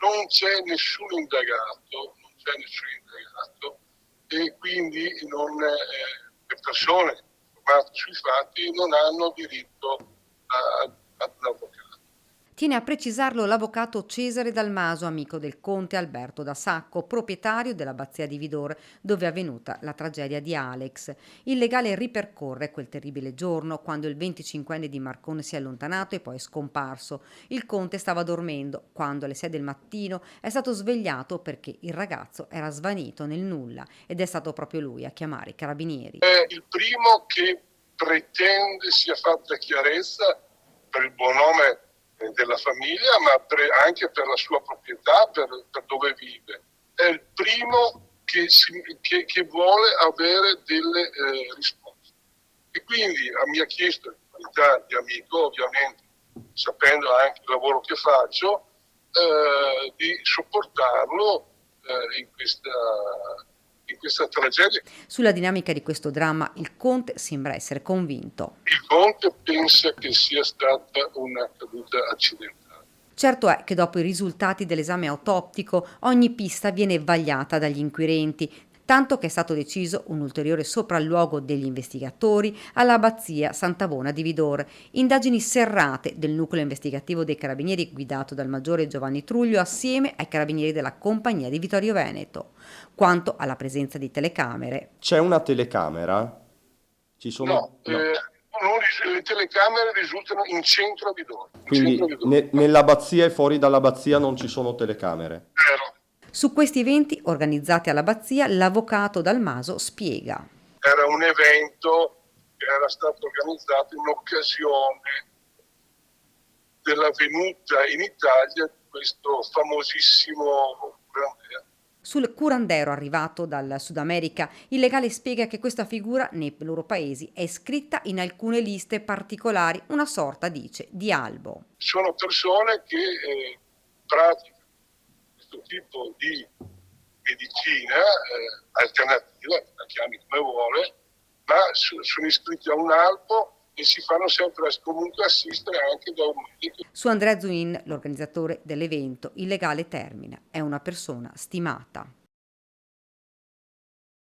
non c'è nessun indagato e quindi le persone informate sui fatti non hanno diritto ad un avvocato. Tiene a precisarlo l'avvocato Cesare Dalmaso, amico del conte Alberto da Sacco, proprietario dell'abbazia di Vidor, dove è avvenuta la tragedia di Alex. Il legale ripercorre quel terribile giorno, quando il 25enne di Marcone si è allontanato e poi è scomparso. Il conte stava dormendo, quando alle 6 del mattino è stato svegliato perché il ragazzo era svanito nel nulla ed è stato proprio lui a chiamare i carabinieri. È il primo che pretende sia fatta chiarezza per il buon nome della famiglia, ma anche per la sua proprietà, per dove vive. È il primo che vuole avere delle risposte. E quindi mi ha chiesto, in qualità di amico, ovviamente, sapendo anche il lavoro che faccio, di sopportarlo in questa tragedia. Sulla dinamica di questo dramma il conte sembra essere convinto. Il conte pensa che sia stata una caduta accidentale. Certo è che dopo i risultati dell'esame autoptico ogni pista viene vagliata dagli inquirenti, tanto che è stato deciso un ulteriore sopralluogo degli investigatori all'abbazia Sant'Avona di Vidor. Indagini serrate del nucleo investigativo dei carabinieri guidato dal maggiore Giovanni Truglio assieme ai carabinieri della compagnia di Vittorio Veneto. Quanto alla presenza di telecamere. C'è una telecamera? Ci sono... No. Le telecamere risultano in centro a Vidor. Quindi nell'abbazia e fuori dall'abbazia non ci sono telecamere? Vero. Su questi eventi organizzati all'abbazia l'avvocato Dalmaso spiega. Era un evento che era stato organizzato in occasione della venuta in Italia di questo famosissimo curandero. Sul curandero arrivato dal Sud America, il legale spiega che questa figura nei loro paesi è iscritta in alcune liste particolari, una sorta, dice, di albo. Sono persone che praticano questo tipo di medicina alternativa, la chiami come vuole, ma sono iscritti a un albo e si fanno sempre comunque assistere anche da un medico. Su Andrea Zuin, l'organizzatore dell'evento, il legale termina: è una persona stimata.